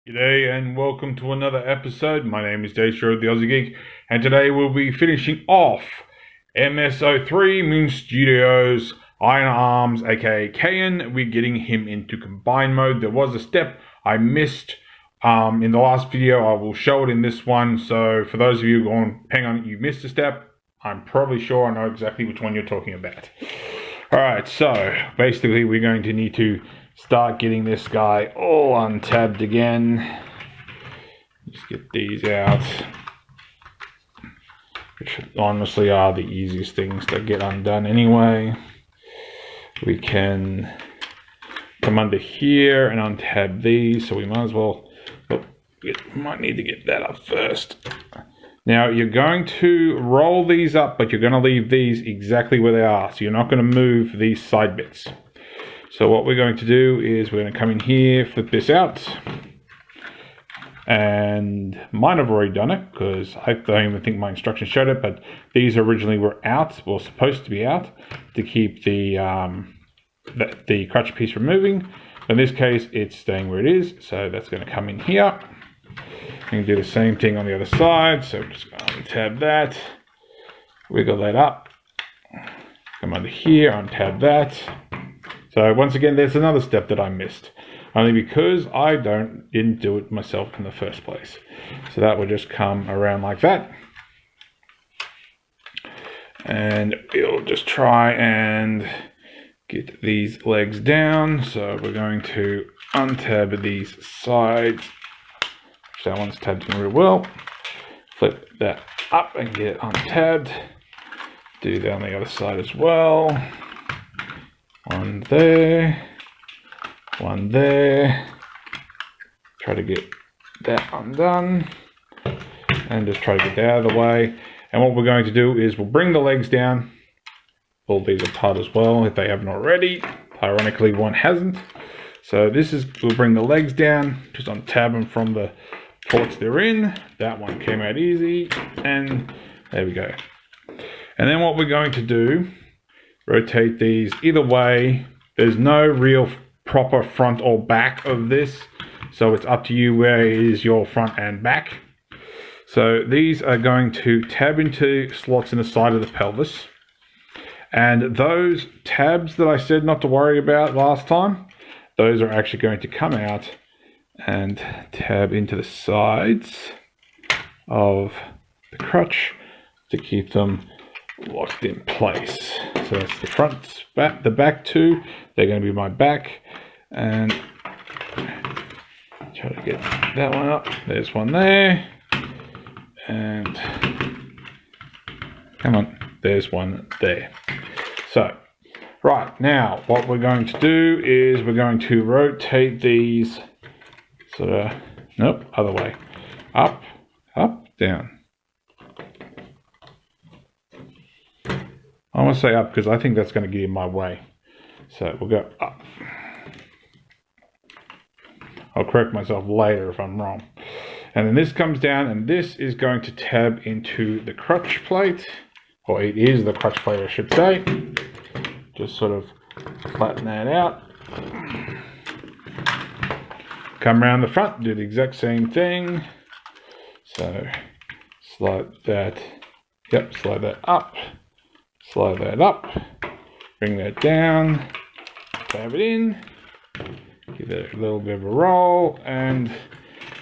G'day and welcome to another episode. My name is Daethstro, the Aussie Geek, and today we'll be finishing off MS03 Moon Studios Iron Arms, aka Kaen. We're getting him into combined mode. There was a step I missed in the last video. I will show it in this one. So for those of you going, hang on, you missed a step, I'm probably sure I know exactly which one you're talking about. Alright, so basically we're going to need to start getting this guy all untabbed again. Just get these out, which honestly are the easiest things to get undone anyway. We can come under here and untab these, so we might as well, might need to get that up first. Now you're going to roll these up, but you're going to leave these exactly where they are, so you're not going to move these side bits. So what we're going to do is we're going to come in here, flip this out, and might have already done it because I don't even think my instructions showed it, but these originally were out, or supposed to be out, to keep the crutch piece from moving. In this case, it's staying where it is, so that's going to come in here. You can do the same thing on the other side, so just going to untab that, wiggle that up, come under here, untab that. So once again, there's another step that I missed, only because I didn't do it myself in the first place. So that will just come around like that. And we'll just try and get these legs down. So we're going to untab these sides. That one's tabbed in real well. Flip that up and get it untabbed. Do that on the other side as well. One there, one there. Try to get that undone and just try to get that out of the way. And what we're going to do is we'll bring the legs down, pull these apart as well if they haven't already. Ironically, one hasn't. So we'll bring the legs down, just untab them from the ports they're in. That one came out easy, and there we go. And then what we're going to do, rotate these either way. There's no real proper front or back of this, so it's up to you where is your front and back. So these are going to tab into slots in the side of the pelvis, and those tabs that I said not to worry about last time, those are actually going to come out and tab into the sides of the crutch to keep them locked in place. So that's the front, the back two, they're going to be my back, and try to get that one up. There's one there, and come on, there's one there. So right now what we're going to do is we're going to rotate these sort of, nope, other way, up, up, down. I want to say up because I think that's going to get in my way. So we'll go up. I'll correct myself later if I'm wrong. And then this comes down, and this is going to tab into the crutch plate, or it is the crutch plate I should say. Just sort of flatten that out. Come around the front, do the exact same thing. So slide that, slide that up. Slide that up, bring that down, tab it in, give it a little bit of a roll, and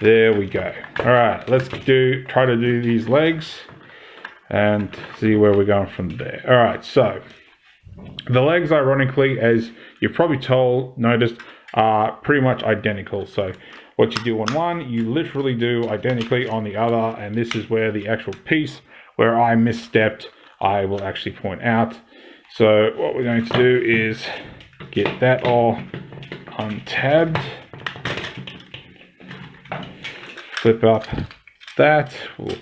there we go. All right, let's try to do these legs and see where we're going from there. All right, so the legs, ironically, as you've probably noticed, are pretty much identical. So what you do on one, you literally do identically on the other, and this is where the actual piece where I misstepped, I will actually point out. So what we're going to do is get that all untabbed, flip up that, we'll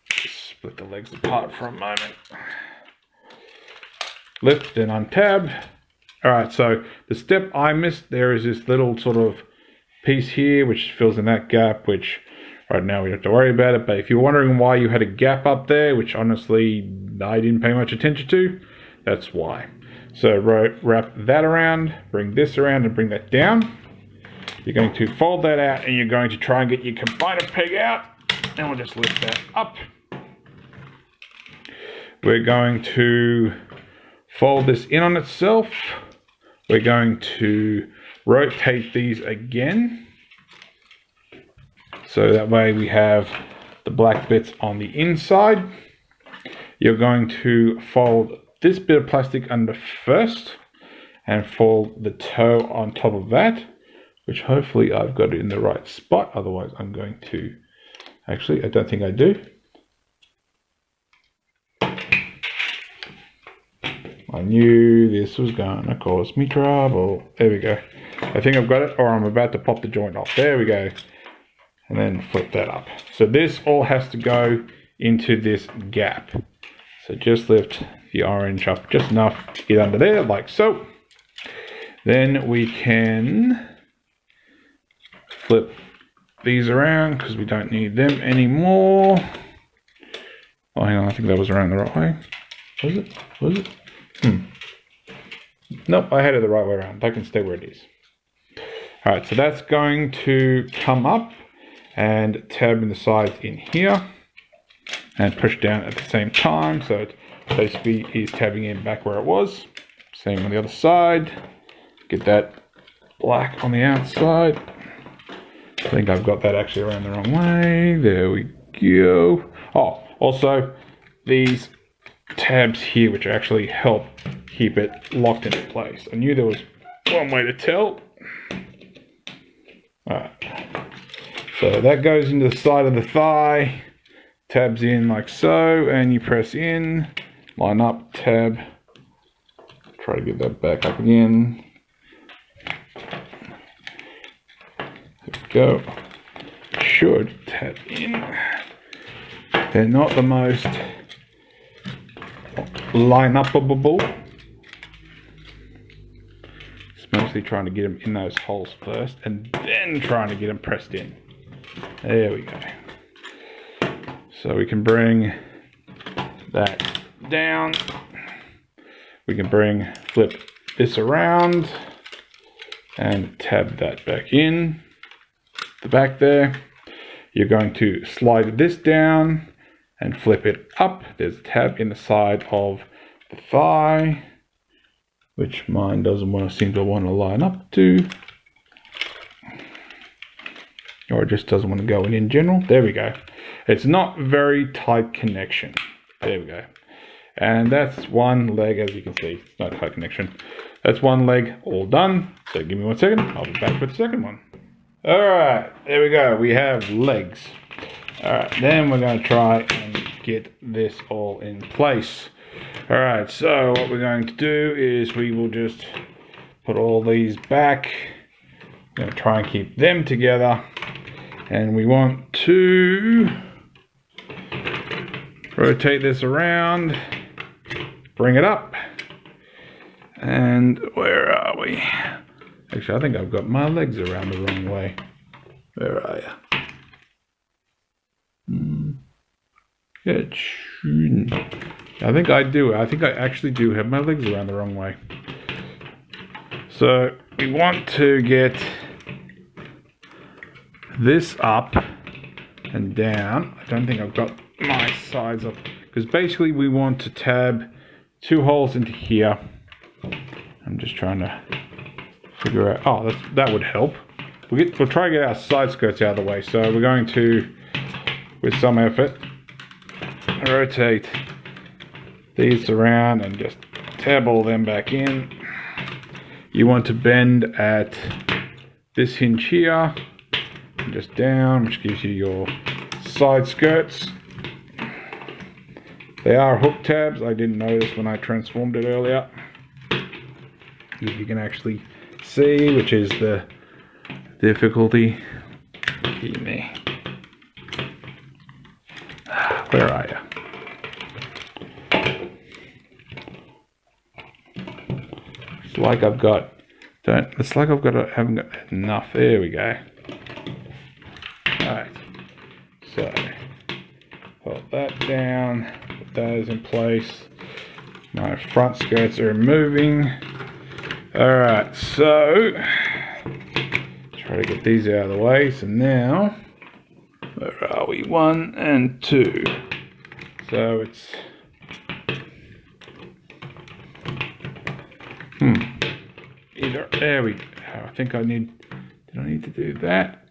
split the legs apart for a moment, lift and untab. All right, so the step I missed, there is this little sort of piece here which fills in that gap, which right now we don't have to worry about it, but if you're wondering why you had a gap up there, which honestly I didn't pay much attention to, that's why. So wrap that around, bring this around and bring that down. You're going to fold that out and you're going to try and get your combiner peg out. And we'll just lift that up. We're going to fold this in on itself. We're going to rotate these again. So that way we have the black bits on the inside. You're going to fold this bit of plastic under first and fold the toe on top of that, which hopefully I've got it in the right spot. Otherwise I'm going to, actually I don't think I do. I knew this was going to cause me trouble. There we go. I think I've got it, or I'm about to pop the joint off. There we go. And then flip that up. So this all has to go into this gap. So just lift the orange up just enough to get under there, like so. Then we can flip these around because we don't need them anymore. Oh, hang on, I think that was around the right way. Was it? Was it? Nope, I had it the right way around. That can stay where it is. All right, so that's going to come up and tab in the sides in here and push down at the same time. So it basically is tabbing in back where it was. Same on the other side. Get that black on the outside. I think I've got that actually around the wrong way. There we go. Oh, also these tabs here, which actually help keep it locked into place. I knew there was one way to tell. Alright, so that goes into the side of the thigh, tabs in like so, and you press in, line up, tab, try to get that back up again. There we go. Should tab in. They're not the most line-upable. It's mostly trying to get them in those holes first and then trying to get them pressed in. There we go. So we can bring that down. We can flip this around and tab that back in the back there. You're going to slide this down and flip it up. There's a tab in the side of the thigh, which mine doesn't seem to want to line up to, or it just doesn't want to go in general. There we go. It's not very tight connection. There we go. And that's one leg, as you can see. It's not tight connection. That's one leg all done. So give me 1 second. I'll be back with the second one. All right, there we go. We have legs. All right, then we're going to try and get this all in place. All right, so what we're going to do is we will just put all these back. I'm going to try and keep them together. And we want to rotate this around, bring it up. And where are we? Actually, I think I've got my legs around the wrong way. Where are you? It shouldn't. I think I do. I think I actually do have my legs around the wrong way. So we want to get this up and down. I don't think I've got my sides up, because basically we want to tab 2 holes into here. I'm just trying to figure out. Oh, that would help. We'll try to get our side skirts out of the way. So we're going to, with some effort, rotate these around and just tab all them back in. You want to bend at this hinge here, and just down, which gives you your side skirts. They are hook tabs. I didn't notice when I transformed it earlier. If you can actually see, which is the difficulty. Keep me. Where are you? It's like I've got. Haven't got enough. There we go. Alright. So hold that down. Put those in place. My front skirts are moving. Alright, so Try to get these out of the way. So now, where are we? 1 and 2. So it's there we go. I think did I need to do that?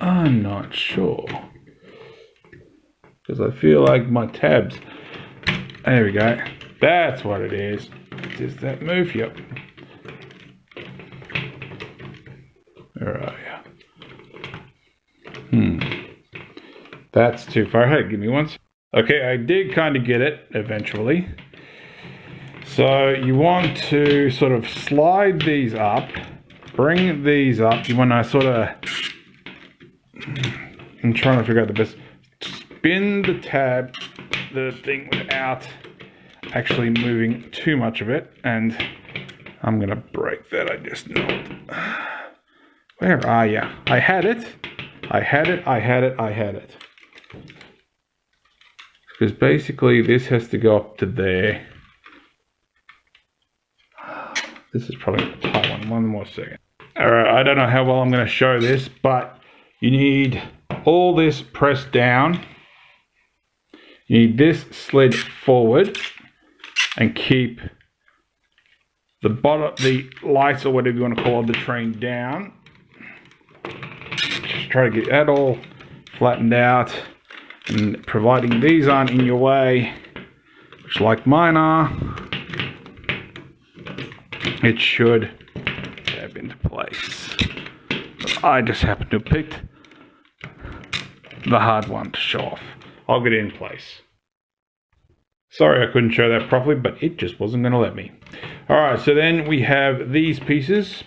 I'm not sure. Because I feel like my tabs, there we go. That's what it is. Does that move? Yep. Where are you? That's too far ahead. Give me one second. Okay, I did kind of get it eventually. So you want to sort of slide these up, bring these up. You want to sort of, I'm trying to figure out the best, spin the thing without actually moving too much of it. And I'm going to break that. I just know. Where are you? I had it. Because basically this has to go up to there. This is probably a tight one. One more second. Alright, I don't know how well I'm going to show this, but you need all this pressed down. You need this slid forward and keep the bottom, the lights or whatever you want to call it, the train down. Just try to get that all flattened out, and providing these aren't in your way, which like mine are, it should tab into place. But I just happen to have picked the hard one to show off. I'll get it in place. Sorry I couldn't show that properly, but it just wasn't going to let me. Alright, so then we have these pieces,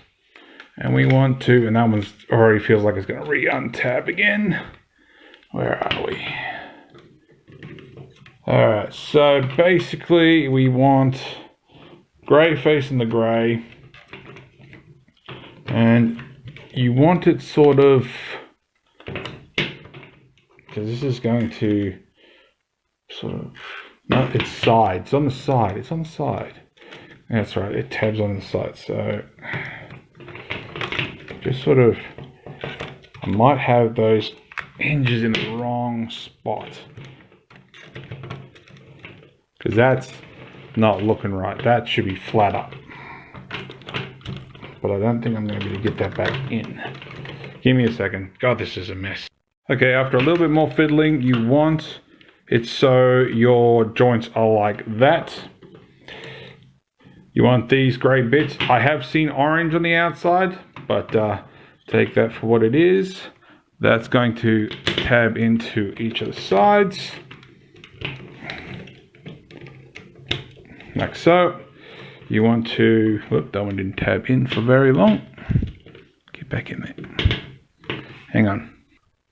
and we want to, and that one's already feels like it's going to re-untab again. Where are we? Alright, so basically we want grey facing the grey, and you want it sort of, because this is going to sort of, no, it's side, it's on the side, it's on the side. That's right, it tabs on the side, so just sort of, I might have those hinges in the wrong spot, because that's not looking right. That should be flat up, but I don't think I'm going to be able to get that back in. Give me a second. God, this is a mess. Okay, after a little bit more fiddling, you want it so your joints are like that. You want these grey bits. I have seen orange on the outside, but take that for what it is. That's going to tab into each of the sides. Like so. You want to, whoop, that one didn't tab in for very long. Get back in there. Hang on.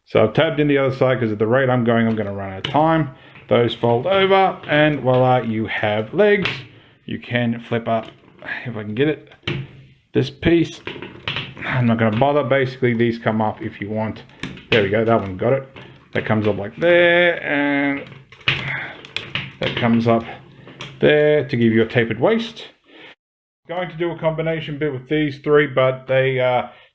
So I've tabbed in the other side because at the rate I'm going to run out of time. Those fold over and voila, you have legs. You can flip up, if I can get it, this piece. I'm not going to bother. Basically, these come up if you want. There we go, that one got it. That comes up like there, and that comes up there to give you a tapered waist. Going to do a combination bit with these three, but they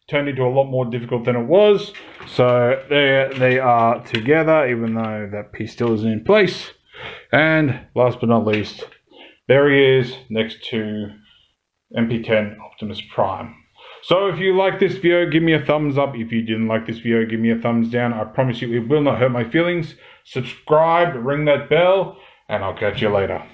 turned into a lot more difficult than it was. So there they are together, even though that piece still isn't in place. And last but not least, there he is next to MP10 Optimus Prime. So if you like this video, give me a thumbs up. If you didn't like this video, give me a thumbs down. I promise you it will not hurt my feelings. Subscribe, ring that bell, and I'll catch you later.